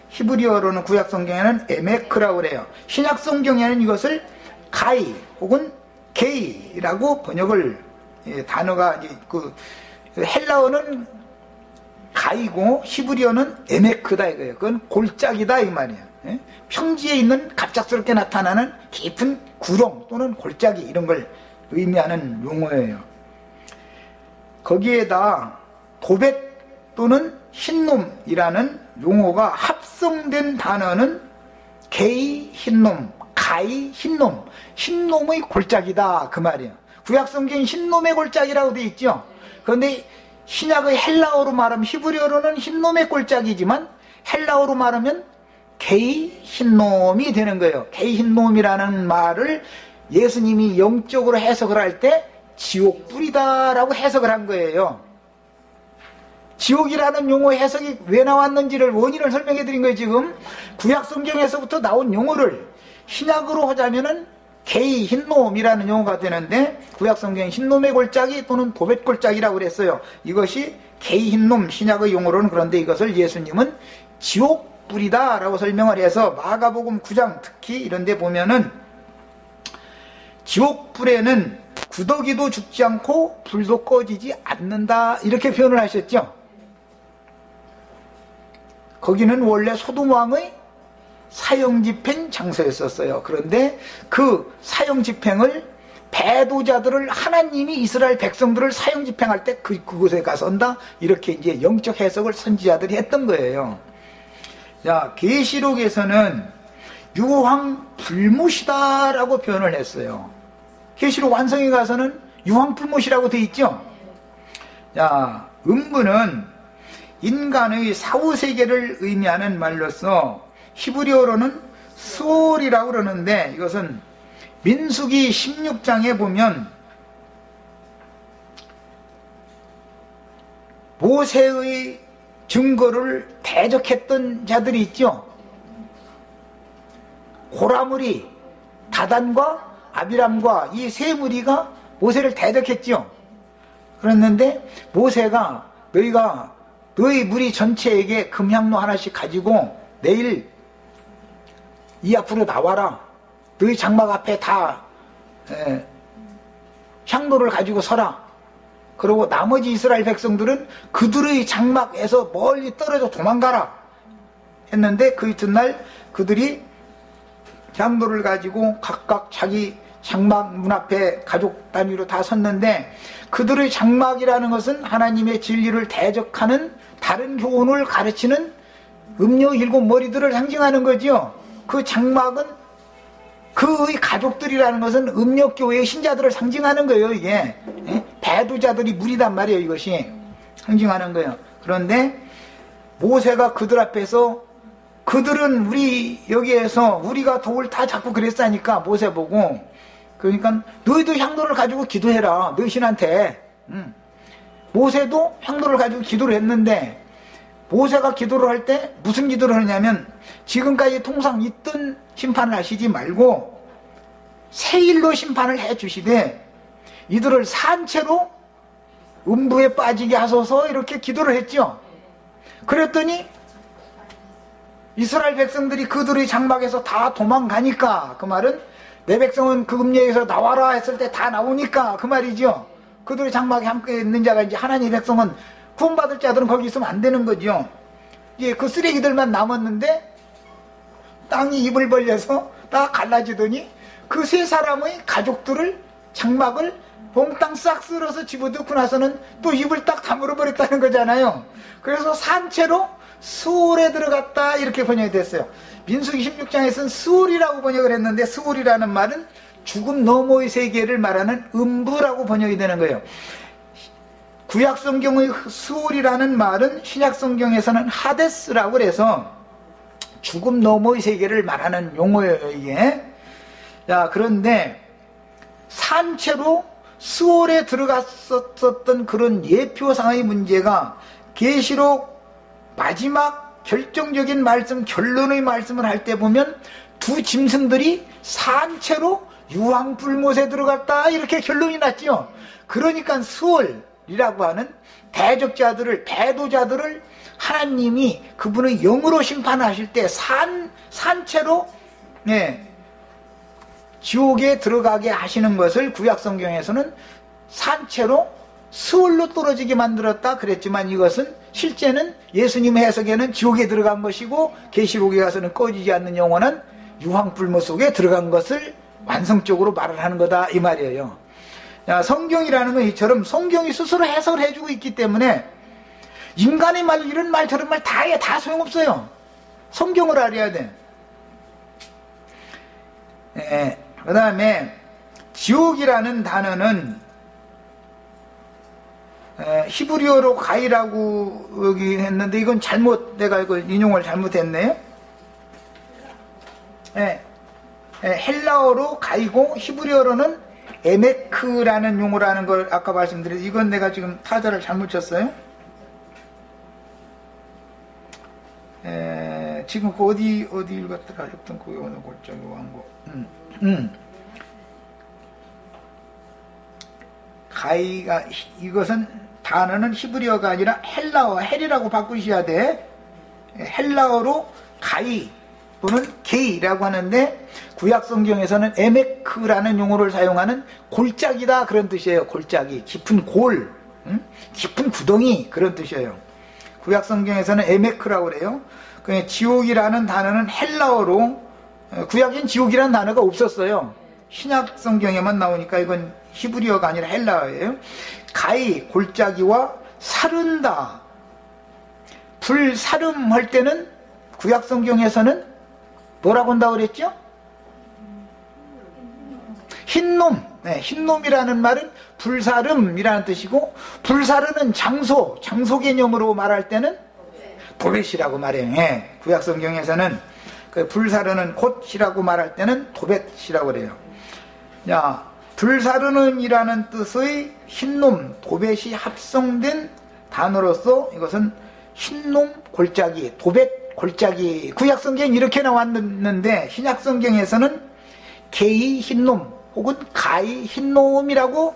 히브리어로는 구약성경에는 에메크라고 그래요. 신약성경에는 이것을 가이 혹은 게이라고 번역을 단어가 이제 그 헬라어는 가이고 히브리어는 에메크다 이거예요. 그건 골짜기다 이 말이에요. 평지에 있는 갑작스럽게 나타나는 깊은 구렁 또는 골짜기 이런 걸 의미하는 용어예요. 거기에다 도벳 또는 흰놈이라는 용어가 합성된 단어는 게이 흰놈, 가이 흰놈, 흰놈의 골짜기다 그 말이에요. 구약성경 흰놈의 골짜기라고 되어 있죠. 그런데 신약의 헬라어로 말하면 히브리어로는 흰놈의 골짜기지만 헬라어로 말하면 게이 흰놈이 되는 거예요. 게이 흰놈이라는 말을 예수님이 영적으로 해석을 할 때 지옥불이다라고 해석을 한 거예요. 지옥이라는 용어의 해석이 왜 나왔는지를 원인을 설명해 드린 거예요. 지금 구약성경에서부터 나온 용어를 신약으로 하자면은 게이 흰놈이라는 용어가 되는데 구약성경 흰놈의 골짜기 또는 도벳 골짜기라고 그랬어요. 이것이 게이 흰놈 신약의 용어로는. 그런데 이것을 예수님은 지옥불이다 라고 설명을 해서 마가복음 9장 특히 이런 데 보면은 지옥불에는 구더기도 죽지 않고 불도 꺼지지 않는다 이렇게 표현을 하셨죠. 거기는 원래 소돔왕의 사형집행 장소였었어요. 그런데 그 사형집행을 배도자들을 하나님이 이스라엘 백성들을 사형집행할 때 그곳에 가선다 이렇게 이제 영적 해석을 선지자들이 했던 거예요. 자, 계시록에서는 유황불못이다라고 표현을 했어요. 계시록 완성에 가서는 유황불못이라고 돼 있죠. 자, 음부는 인간의 사후세계를 의미하는 말로서 히브리어로는 스올이라고 그러는데 이것은 민수기 16장에 보면 모세의 증거를 대적했던 자들이 있죠. 고라무리, 다단과 아비람과 이 세 무리가 모세를 대적했죠. 그랬는데 모세가 너희가 너희 무리 전체에게 금향로 하나씩 가지고 내일 이 앞으로 나와라. 너희 장막 앞에 다 향로를 가지고 서라. 그리고 나머지 이스라엘 백성들은 그들의 장막에서 멀리 떨어져 도망가라 했는데 그 이튿날 그들이 향로를 가지고 각각 자기 장막 문 앞에 가족 단위로 다 섰는데 그들의 장막이라는 것은 하나님의 진리를 대적하는 다른 교훈을 가르치는 음료 일곱 머리들을 상징하는 거죠. 그 장막은 그의 가족들이라는 것은 음력교회의 신자들을 상징하는 거예요. 이게 배두자들이 무리단 말이에요. 이것이 상징하는 거예요. 그런데 모세가 그들 앞에서 그들은 우리 여기에서 우리가 돌 다 잡고 그랬으니까 모세 보고 그러니까 너희도 향로를 가지고 기도해라. 너희 신한테. 모세도 향로를 가지고 기도를 했는데 모세가 기도를 할 때 무슨 기도를 하냐면 지금까지 통상 있던 심판을 하시지 말고 새 일로 심판을 해 주시되 이들을 산채로 음부에 빠지게 하소서 이렇게 기도를 했죠. 그랬더니 이스라엘 백성들이 그들의 장막에서 다 도망가니까 그 말은 내 백성은 그 음녀에서 나와라 했을 때 다 나오니까 그 말이죠. 그들의 장막에 함께 있는 자가 이제 하나님의 백성은 구원받을 자들은 거기 있으면 안 되는 거죠. 이제 그 쓰레기들만 남았는데 땅이 입을 벌려서 다 갈라지더니 그 세 사람의 가족들을 장막을 몽땅 싹 쓸어서 집어넣고 나서는 또 입을 딱 다물어 버렸다는 거잖아요. 그래서 산채로 수올에 들어갔다 이렇게 번역이 됐어요. 민수기 16장에서는 수올이라고 번역을 했는데 수올이라는 말은 죽음 너머의 세계를 말하는 음부라고 번역이 되는 거예요. 구약성경의 수올이라는 말은 신약성경에서는 하데스라고 해서 죽음 너머의 세계를 말하는 용어예요. 이게. 자, 그런데 산채로 수올에 들어갔었던 그런 예표상의 문제가 계시록 마지막 결정적인 말씀, 결론의 말씀을 할 때 보면 두 짐승들이 산채로 유황불못에 들어갔다 이렇게 결론이 났죠. 그러니까 수올이라고 하는 대적자들을, 배도자들을 하나님이 그분의 영으로 심판하실 때 산채로 지옥에 들어가게 하시는 것을 구약성경에서는 산채로 스월로 떨어지게 만들었다 그랬지만, 이것은 실제는 예수님의 해석에는 지옥에 들어간 것이고, 계시록에 가서는 꺼지지 않는 영원한 유황불모 속에 들어간 것을 완성적으로 말을 하는 거다 이 말이에요. 성경이라는 건 이처럼 성경이 스스로 해석을 해주고 있기 때문에 인간의 말, 이런 말 저런 말 다 해, 다 소용없어요. 성경을 알아야 돼. 그 다음에 지옥이라는 단어는 히브리어로 가이라고 여기 했는데, 이건 잘못, 내가 이거 인용을 잘못했네요. 헬라어로 가이고 히브리어로는 에메크라는 용어라는 걸 아까 말씀드렸는데, 이건 내가 지금 타자를 잘못 쳤어요. 지금 그 어디 읽었더라? 했던 그 오늘 골짜기 왕고. 가이가, 이것은 단어는 히브리어가 아니라 헬라어, 헬이라고 바꾸셔야 돼. 헬라어로 가이 또는 게이라고 하는데, 구약 성경에서는 에메크라는 용어를 사용하는 골짜기다 그런 뜻이에요. 골짜기, 깊은 골, 깊은 구덩이 그런 뜻이에요. 구약 성경에서는 에메크라고 그래요. 지옥이라는 단어는 헬라어로, 구약엔 지옥이라는 단어가 없었어요. 신약 성경에만 나오니까 이건 히브리어가 아니라 헬라어예요. 가이, 골짜기와 사른다, 불사름 할 때는 구약 성경에서는 뭐라고 한다고 그랬죠? 흰놈. 흰놈이라는 말은 불사름이라는 뜻이고, 불사르는 장소, 장소 개념으로 말할 때는 도벳이라고 말해요. 구약 성경에서는 그 불사르는 곳이라고 말할 때는 도벳이라고 그래요. 불사르는이라는 뜻의 흰놈, 도벳이 합성된 단어로서 이것은 흰놈 골짜기, 도벳 골짜기. 구약 성경에 이렇게 나왔는데, 신약 성경에서는 게이 흰놈 혹은 가이 흰놈이라고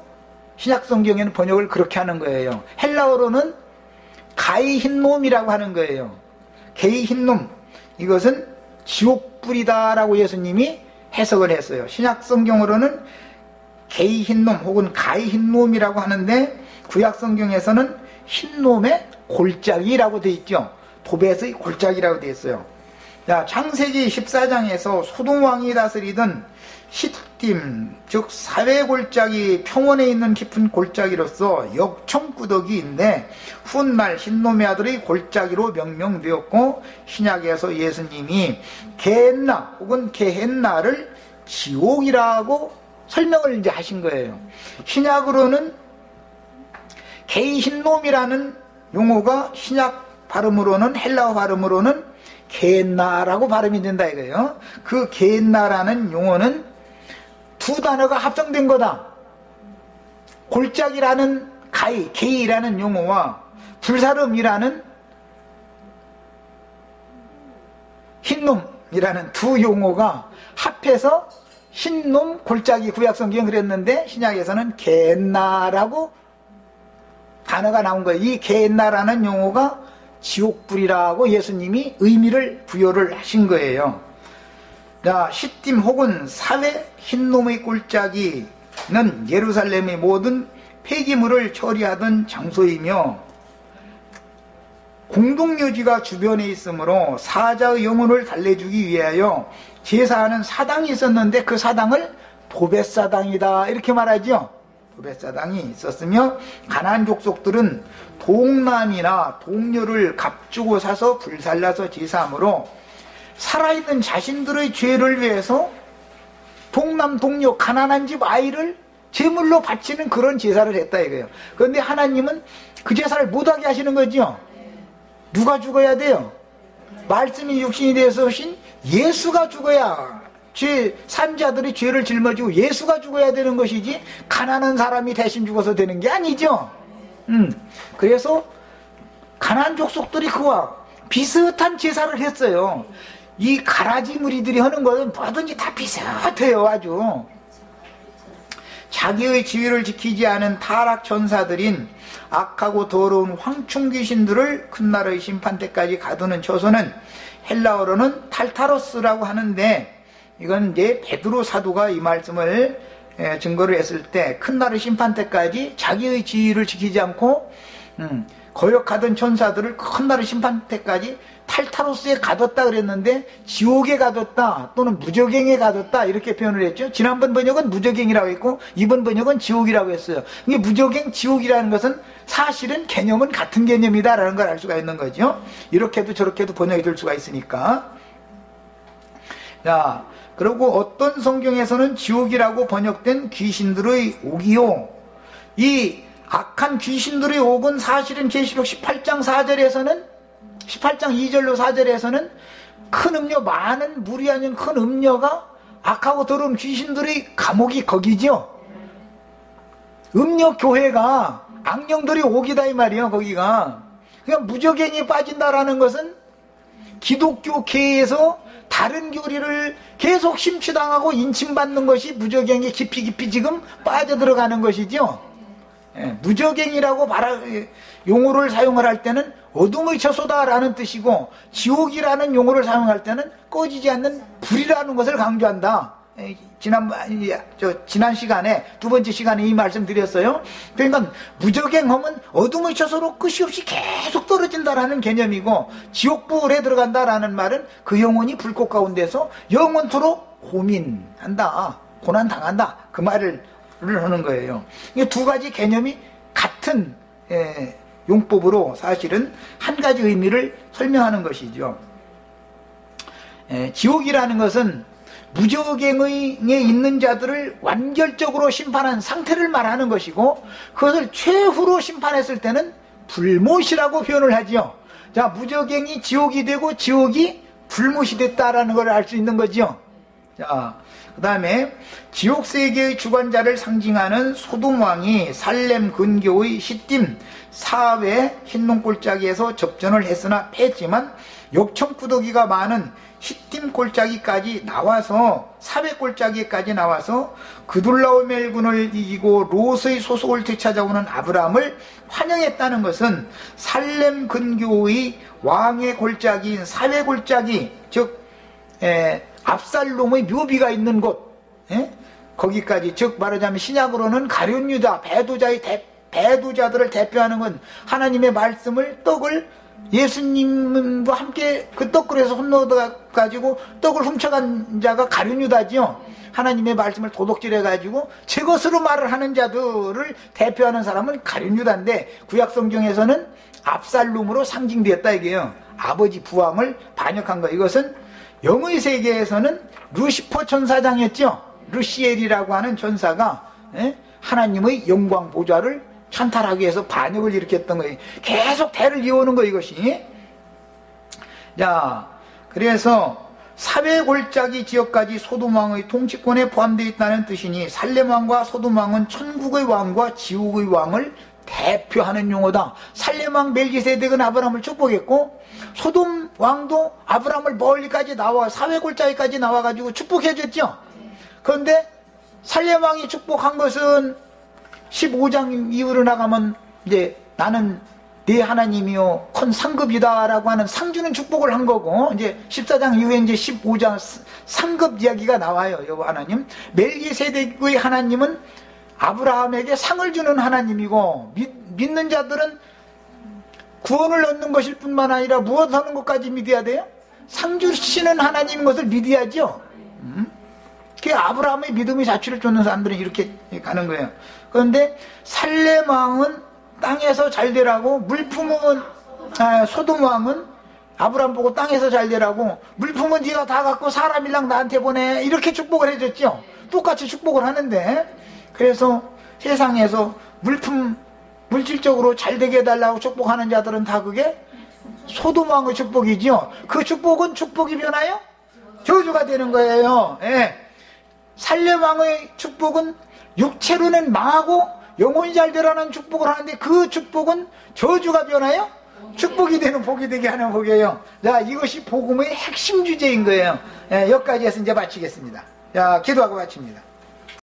신약 성경에는 번역을 그렇게 하는 거예요. 헬라어로는 가이 흰놈이라고 하는 거예요. 게이 흰놈, 이것은 지옥불이다라고 예수님이 해석을 했어요. 신약 성경으로는 게이 흰놈 혹은 가이 흰놈이라고 하는데, 구약 성경에서는 흰놈의 골짜기라고 되어 있죠. 도벳의 골짜기라고 되어 있어요. 창세기 14장에서 소돔왕이 다스리던 시딤, 즉 사회골짜기, 평원에 있는 깊은 골짜기로서 역청구더기인데, 훗날 흰놈의 아들의 골짜기로 명명되었고, 신약에서 예수님이 게헨나 혹은 게헨나를 지옥이라고 설명을 이제 하신 거예요. 신약으로는 게이 흰놈이라는 용어가 신약 발음으로는, 헬라어 발음으로는 게헨나라고 발음이 된다 이거예요. 그 게헨나라는 용어는 두 단어가 합성된 거다. 골짜기라는 가이, 게이라는 용어와 불사름이라는 흰놈이라는 두 용어가 합해서 흰놈 골짜기, 구약성경 그랬는데 신약에서는 게헨나라고 단어가 나온 거예요. 이 게헨나라는 용어가 지옥불이라고 예수님이 의미를 부여를 하신 거예요. 시딤 혹은 사회 흰놈의 골짜기는 예루살렘의 모든 폐기물을 처리하던 장소이며, 공동묘지가 주변에 있으므로 사자의 영혼을 달래주기 위하여 제사하는 사당이 있었는데, 그 사당을 도벳사당이다 이렇게 말하죠. 도벳사당이 있었으며, 가나안 족속들은 동남이나 동료를 값주고 사서 불살라서 제사하므로 살아있는 자신들의 죄를 위해서 동남 동료 가난한 집 아이를 제물로 바치는 그런 제사를 했다 이거예요. 그런데 하나님은 그 제사를 못하게 하시는 거죠. 누가 죽어야 돼요? 말씀이 육신이 되어서 오신 예수가 죽어야, 산자들이 죄를 짊어지고 예수가 죽어야 되는 것이지, 가난한 사람이 대신 죽어서 되는 게 아니죠. 그래서 가난한 족속들이 그와 비슷한 제사를 했어요. 이 가라지 무리들이 하는 것은 뭐든지 다 비슷해요. 아주 자기의 지위를 지키지 않은 타락 천사들인 악하고 더러운 황충 귀신들을 큰 나라의 심판 때까지 가두는 처소는 헬라어로는 탈타로스라고 하는데, 이건 이제 베드로 사도가 이 말씀을 증거를 했을 때 큰 날의 심판 때까지 자기의 지위를 지키지 않고 거역하던 천사들을 큰 날의 심판 때까지 탈타로스에 가뒀다 그랬는데 지옥에 가뒀다 또는 무저갱에 가뒀다 이렇게 표현을 했죠. 지난번 번역은 무저갱이라고 했고 이번 번역은 지옥이라고 했어요. 이게 무저갱, 지옥이라는 것은 사실은 개념은 같은 개념이다라는 걸 알 수가 있는 거죠. 이렇게도 저렇게도 번역이 될 수가 있으니까. 자, 그리고 어떤 성경에서는 지옥이라고 번역된 귀신들의 옥이요. 이 악한 귀신들의 옥은 사실은 계시록 18장 4절에서는 18장 2절로 4절에서는 큰 음료, 많은 물이 아닌 큰 음료가 악하고 더러운 귀신들의 감옥이 거기죠. 음료 교회가 악령들이 옥이다 이 말이에요. 거기가. 그러니까 무저갱이 빠진다라는 것은 기독교계에서 다른 교리를 계속 심취당하고 인침받는 것이 무저갱이 깊이 지금 빠져들어가는 것이죠. 무저갱이라고 용어를 사용을 할 때는 어둠의 처소다라는 뜻이고 지옥이라는 용어를 사용할 때는 꺼지지 않는 불이라는 것을 강조한다. 지난 시간에 두 번째 시간에 이 말씀 드렸어요. 그러니까 무저갱하면 어둠의 처소로 끝이 없이 계속 떨어진다라는 개념이고 지옥불에 들어간다라는 말은 그 영혼이 불꽃 가운데서 영원토록 고민한다, 고난당한다 그 말을 하는 거예요. 이 두 가지 개념이 같은 용법으로 사실은 한 가지 의미를 설명하는 것이죠. 지옥이라는 것은 무저갱에 있는 자들을 완결적으로 심판한 상태를 말하는 것이고 그것을 최후로 심판했을 때는 불못이라고 표현을 하지요. 자, 무저갱이 지옥이 되고 지옥이 불못이 됐다라는 걸 알 수 있는 거죠. 자, 그 다음에 지옥세계의 주관자를 상징하는 소돔왕이 살렘 근교의 시딤 사회 흰농골짜기에서 접전을 했으나 패했지만 역청구더기가 많은 시딤 골짜기까지 나와서 사회 골짜기까지 나와서 그둘라오멜군을 이기고 롯의 소속을 되찾아오는 아브라함을 환영했다는 것은 살렘 근교의 왕의 골짜기인 사회 골짜기 즉 압살롬의 묘비가 있는 곳 거기까지 즉 말하자면 신약으로는 가룟 유다 배도자들을 대표하는 건 하나님의 말씀을 떡을 예수님과 함께 그 떡그릇에서 홈넣어가지고 떡을 훔쳐간 자가 가룟 유다지요. 하나님의 말씀을 도둑질해가지고 제 것으로 말을 하는 자들을 대표하는 사람은 가룟 유다인데 구약성경에서는 압살롬으로 상징되었다 이게요. 아버지 부왕을 반역한 거. 이것은 영의 세계에서는 루시퍼 천사장이었죠. 루시엘이라고 하는 천사가 하나님의 영광 보좌를 찬탈하기 위해서 반역을 일으켰던 거예요. 계속 대를 이어오는 거 이것이. 자, 그래서 사회골짜기 지역까지 소돔왕의 통치권에 포함되어 있다는 뜻이니 살렘왕과 소돔왕은 천국의 왕과 지옥의 왕을 대표하는 용어다. 살렘왕 멜기세덱은 아브라함을 축복했고 소돔왕도 아브라함을 멀리까지 나와 사회골짜기까지 나와가지고 축복해줬죠. 그런데 살렘왕이 축복한 것은 15장 이후로 나가면 이제 나는 네 하나님이요 컨 상급이다라고 하는 상 주는 축복을 한 거고 이제 14장 이후에 이제 15장 상급 이야기가 나와요. 여보 하나님 멜기세덱의 하나님은 아브라함에게 상을 주는 하나님이고 믿는 자들은 구원을 얻는 것일 뿐만 아니라 무엇 하는 것까지 믿어야 돼요? 상 주시는 하나님인 것을 믿어야죠. 그 아브라함의 믿음의 자취를 쫓는 사람들은 이렇게 가는 거예요. 그런데 살렘왕은 땅에서 잘 되라고 물품은 소돔왕은 아브라함 보고 땅에서 잘 되라고 물품은 네가 다 갖고 사람이랑 나한테 보내 이렇게 축복을 해줬죠. 똑같이 축복을 하는데 그래서 세상에서 물질적으로 잘 되게 해달라고 축복하는 자들은 다 그게 소돔왕의 축복이죠. 그 축복은 축복이 변하여 저주가 되는 거예요. 살렘왕의 축복은 육체로는 망하고 영혼이 잘 되라는 축복을 하는데 그 축복은 저주가 변하여 축복이 되는 복이 되게 하는 복이에요. 자, 이것이 복음의 핵심 주제인 거예요. 여기까지 해서 이제 마치겠습니다. 자, 기도하고 마칩니다.